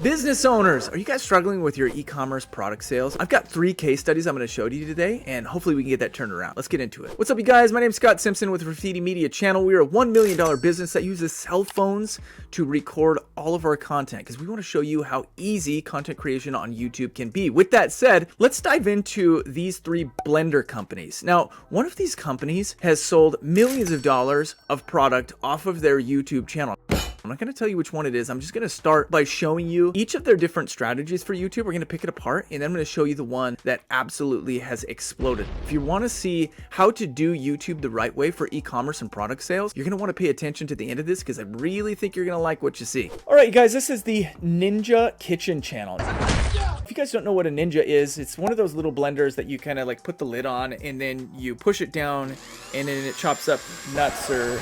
Business owners, are you guys struggling with your e-commerce product sales? I've got 3 case studies I'm going to show to you today, and hopefully we can get that turned around. Let's get into it. What's up, you guys? My name is Scott Simpson with Graffiti Media Channel. We are a $1 million business that uses cell phones to record all of our content because we want to show you how easy content creation on YouTube can be. With that said, let's dive into these 3 blender companies. Now, one of these companies has sold millions of dollars of product off of their YouTube channel. I'm not going to tell you which one it is. I'm just going to start by showing you each of their different strategies for YouTube. We're going to pick it apart, and then I'm going to show you the one that absolutely has exploded. If you want to see how to do YouTube the right way for e-commerce and product sales, you're going to want to pay attention to the end of this because I really think you're going to like what you see. All right, you guys, this is the Ninja Kitchen channel. If you guys don't know what a Ninja is, it's one of those little blenders that you kind of like put the lid on and then you push it down and then it chops up nuts or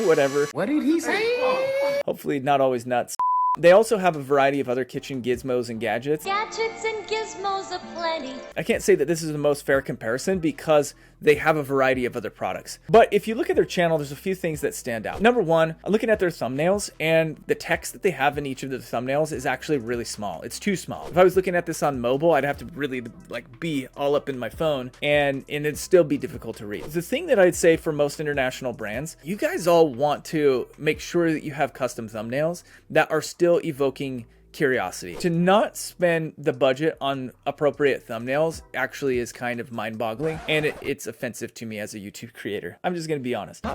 whatever. What did he say? Hopefully not always nuts. They also have a variety of other kitchen gizmos and gadgets. Gadgets and gizmos aplenty. I can't say that this is the most fair comparison because they have a variety of other products. But if you look at their channel, there's a few things that stand out. Number one, I'm looking at their thumbnails, and the text that they have in each of the thumbnails is actually really small. It's too small. If I was looking at this on mobile, I'd have to really like be all up in my phone and it'd still be difficult to read. The thing that I'd say for most international brands, you guys all want to make sure that you have custom thumbnails that are still evoking curiosity. To not spend the budget on appropriate thumbnails actually is kind of mind-boggling, and it's offensive to me as a YouTube creator. I'm just gonna be honest. My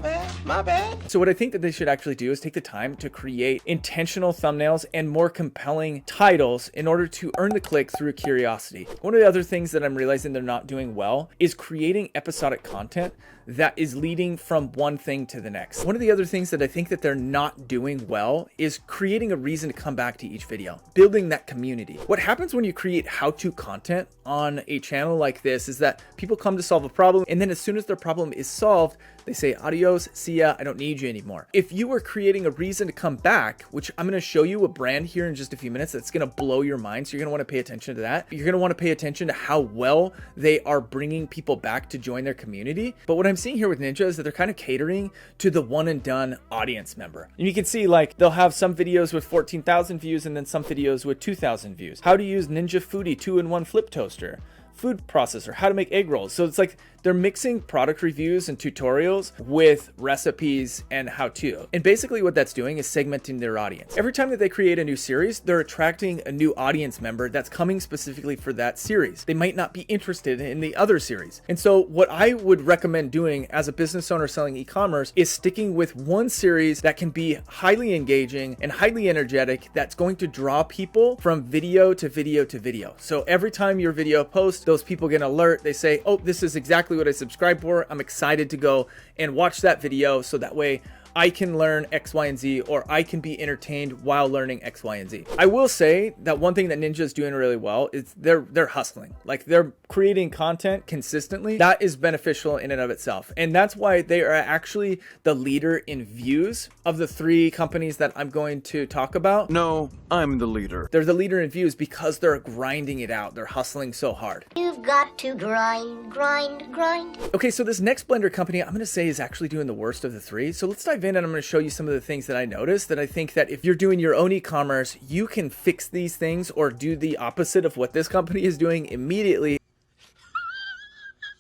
bad. So what I think that they should actually do is take the time to create intentional thumbnails and more compelling titles in order to earn the click through curiosity. One of the other things that I'm realizing they're not doing well is creating episodic content that is leading from one thing to the next. One of the other things that I think that they're not doing well is creating a reason to come back to each video, building that community. What happens when you create how-to content on a channel like this is that people come to solve a problem, and then as soon as their problem is solved, they say, adios, see ya, I don't need you anymore. If you were creating a reason to come back, which I'm gonna show you a brand here in just a few minutes that's gonna blow your mind, so you're gonna wanna pay attention to that. You're gonna wanna pay attention to how well they are bringing people back to join their community. But what I'm seeing here with Ninja is that they're kind of catering to the one and done audience member. And you can see like they'll have some videos with 14,000 views and then some videos with 2,000 views. How to use Ninja Foodie 2-in-1 flip toaster, food processor, how to make egg rolls. So it's like they're mixing product reviews and tutorials with recipes and how-to. And basically what that's doing is segmenting their audience. Every time that they create a new series, they're attracting a new audience member that's coming specifically for that series. They might not be interested in the other series. And so what I would recommend doing as a business owner selling e-commerce is sticking with one series that can be highly engaging and highly energetic that's going to draw people from video to video to video. So every time your video posts, those people get an alert. They say, oh, this is exactly what I subscribed for. I'm excited to go and watch that video so that way I can learn X, Y, and Z, or I can be entertained while learning X, Y, and Z. I will say that one thing that Ninja is doing really well is they're hustling. Like they're creating content consistently. That is beneficial in and of itself. And that's why they are actually the leader in views of the 3 companies that I'm going to talk about. No, I'm the leader. They're the leader in views because they're grinding it out. They're hustling so hard. You've got to grind, grind, grind. Okay, so this next blender company I'm gonna say is actually doing the worst of the 3. So let's dive in and I'm gonna show you some of the things that I noticed that I think that if you're doing your own e-commerce, you can fix these things or do the opposite of what this company is doing immediately.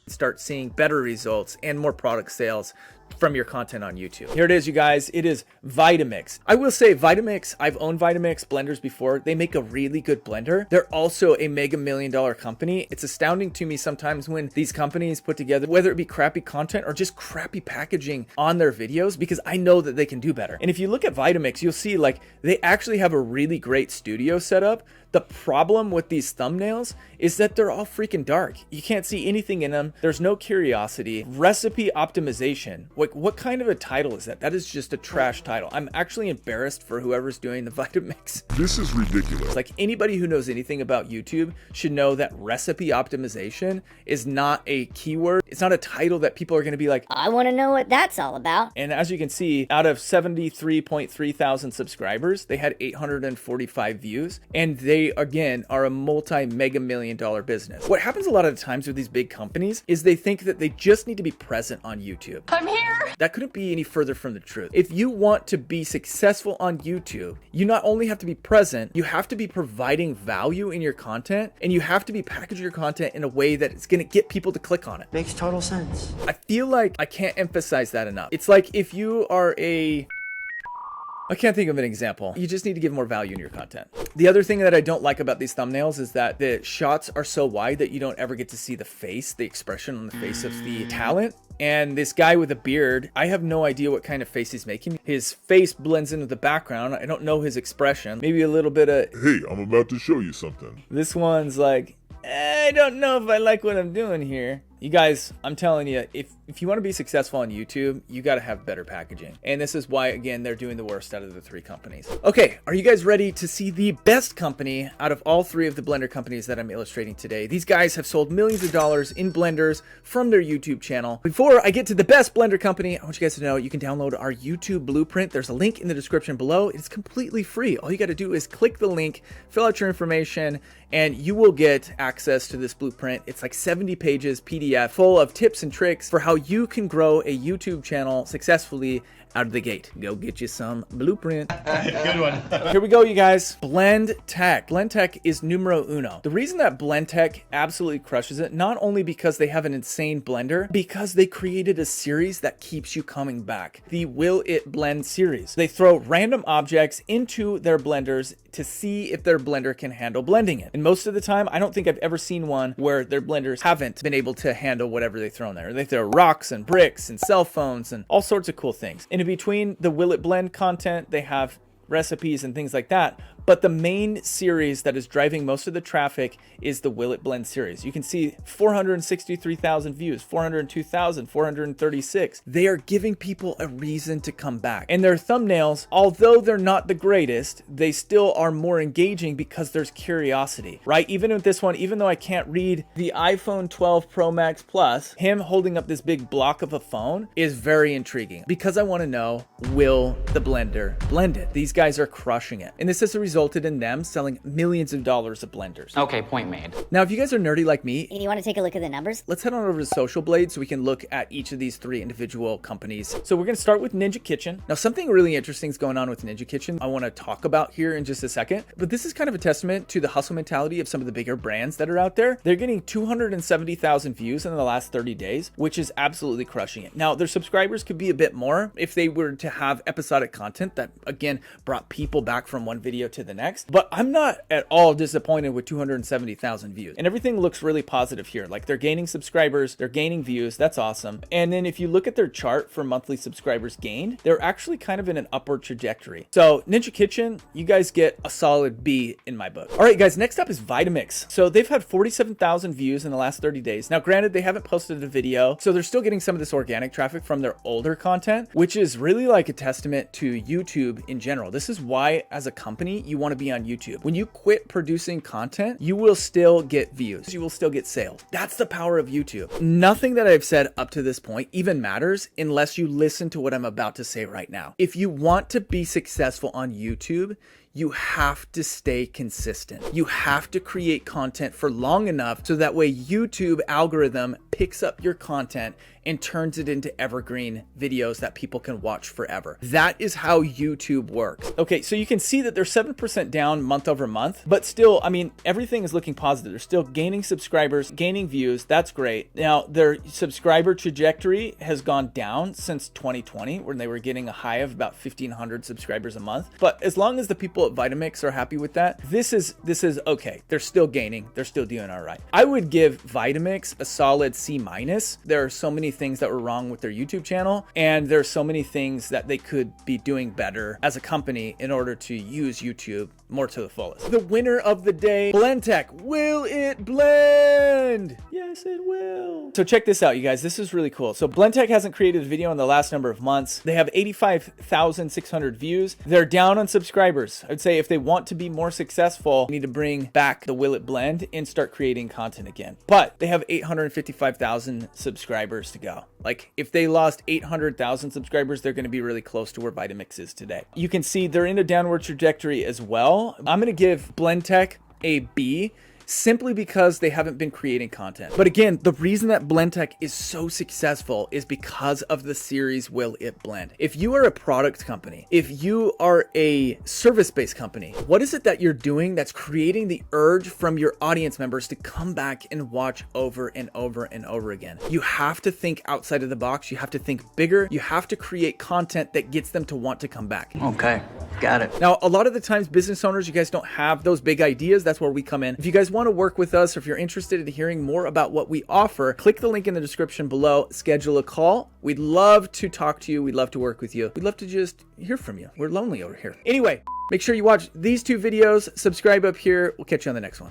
Start seeing better results and more product sales from your content on YouTube. Here it is, you guys. It is Vitamix. I will say Vitamix, I've owned Vitamix blenders before. They make a really good blender. They're also a mega million-dollar company. It's astounding to me sometimes when these companies put together, whether it be crappy content or just crappy packaging on their videos, because I know that they can do better. And if you look at Vitamix, you'll see like they actually have a really great studio setup. The problem with these thumbnails is that they're all freaking dark. You can't see anything in them. There's no curiosity. Recipe optimization. What kind of a title is that? That is just a trash title. I'm actually embarrassed for whoever's doing the Vitamix. This is ridiculous. Like anybody who knows anything about YouTube should know that recipe optimization is not a keyword. It's not a title that people are going to be like, I want to know what that's all about. and as you can see, out of 73.3 thousand subscribers, they had 845 views, and they again are a multi-mega million-dollar business. What happens a lot of the times with these big companies is they think that they just need to be present on YouTube. I'm here. That couldn't be any further from the truth. If you want to be successful on YouTube, you not only have to be present, you have to be providing value in your content, and you have to be packaging your content in a way that it's going to get people to click on it. Makes total sense. I feel like I can't emphasize that enough. It's like if you are I can't think of an example. You just need to give more value in your content. The other thing that I don't like about these thumbnails is that the shots are so wide that you don't ever get to see the face, the expression on the face of the talent. And this guy with a beard, I have no idea what kind of face he's making. His face blends into the background. I don't know his expression. Maybe a little bit of, Hey, I'm about to show you something. This one's like, I don't know if I like what I'm doing here. You guys, I'm telling you, if you want to be successful on YouTube, you got to have better packaging. And this is why, again, they're doing the worst out of the 3 companies. Okay, are you guys ready to see the best company out of all 3 of the blender companies that I'm illustrating today? These guys have sold millions of dollars in blenders from their YouTube channel. Before I get to the best blender company, I want you guys to know you can download our YouTube blueprint. There's a link in the description below. It's completely free. All you got to do is click the link, fill out your information, and you will get access to this blueprint. It's like 70 pages PDF full of tips and tricks for how you can grow a YouTube channel successfully out of the gate. Go get you some blueprint. Good one. Here we go, you guys. Blendtec. Blendtec is numero uno. The reason that Blendtec absolutely crushes it, not only because they have an insane blender, because they created a series that keeps you coming back. The Will It Blend series. They throw random objects into their blenders to see if their blender can handle blending it. And most of the time, I don't think I've ever seen one where their blenders haven't been able to handle whatever they throw in there. They throw rocks and bricks and cell phones and all sorts of cool things. And in between the Will It Blend content, they have recipes and things like that. But the main series that is driving most of the traffic is the Will It Blend series. You can see 463,000 views, 402,000, 436. They are giving people a reason to come back. And their thumbnails, although they're not the greatest, they still are more engaging because there's curiosity, right? Even with this one, even though I can't read the iPhone 12 Pro Max Plus, him holding up this big block of a phone is very intriguing because I want to know, will the blender blend it? These guys are crushing it. And this has resulted in them selling millions of dollars of blenders. Okay, point made. Now, if you guys are nerdy like me, And you want to take a look at the numbers? let's head on over to Socialblade so we can look at each of these 3 individual companies. So we're going to start with Ninja Kitchen. Now, something really interesting is going on with Ninja Kitchen I want to talk about here in just a second, but this is kind of a testament to the hustle mentality of some of the bigger brands that are out there. They're getting 270,000 views in the last 30 days, which is absolutely crushing it. Now, their subscribers could be a bit more if they were to have episodic content that, again, brought people back from one video to the next, but I'm not at all disappointed with 270,000 views, and everything looks really positive here. Like, they're gaining subscribers, they're gaining views. That's awesome. And then if you look at their chart for monthly subscribers gained, they're actually kind of in an upward trajectory. So Ninja Kitchen, you guys get a solid B in my book. All right, guys, next up is Vitamix. So they've had 47,000 views in the last 30 days. Now, granted, they haven't posted a video, so they're still getting some of this organic traffic from their older content, which is really like a testament to YouTube in general. This is why, as a company, you want to be on YouTube. When you quit producing content, you will still get views. You will still get sales. That's the power of YouTube. Nothing that I've said up to this point even matters unless you listen to what I'm about to say right now. If you want to be successful on YouTube, you have to stay consistent. You have to create content for long enough so that way YouTube algorithm picks up your content and turns it into evergreen videos that people can watch forever. That is how YouTube works. Okay, so you can see that they're 7% down month over month, but still, I mean, everything is looking positive. They're still gaining subscribers, gaining views. That's great. Now, their subscriber trajectory has gone down since 2020, when they were getting a high of about 1,500 subscribers a month. But as long as the people at Vitamix are happy with that, this is okay. They're still gaining. They're still doing all right. I would give Vitamix a solid C-. There are so many things that were wrong with their YouTube channel, and there's so many things that they could be doing better as a company in order to use YouTube more to the fullest. The winner of the day, Blendtec. Will it blend? Yes, it will. So check this out, you guys. This is really cool. So Blendtec hasn't created a video in the last number of months. They have 85,600 views. They're down on subscribers. I'd say if they want to be more successful, they need to bring back the Will It Blend and start creating content again. But they have 855,000 subscribers to go. Like, if they lost 800,000 subscribers, they're going to be really close to where Vitamix is today. You can see they're in a downward trajectory as well. I'm going to give Blendtec a B simply because they haven't been creating content. But again, the reason that Blendtec is so successful is because of the series Will It Blend? If you are a product company, if you are a service-based company, what is it that you're doing that's creating the urge from your audience members to come back and watch over and over and over again? You have to think outside of the box. You have to think bigger. You have to create content that gets them to want to come back. Okay, got it. Now, a lot of the times, business owners, you guys don't have those big ideas. That's where we come in. If you guys want to work with us, or if you're interested in hearing more about what we offer, click the link in the description below, schedule a call. We'd love to talk to you. We'd love to work with you. We'd love to just hear from you. We're lonely over here. Anyway, make sure you watch these 2 videos, subscribe up here. We'll catch you on the next one.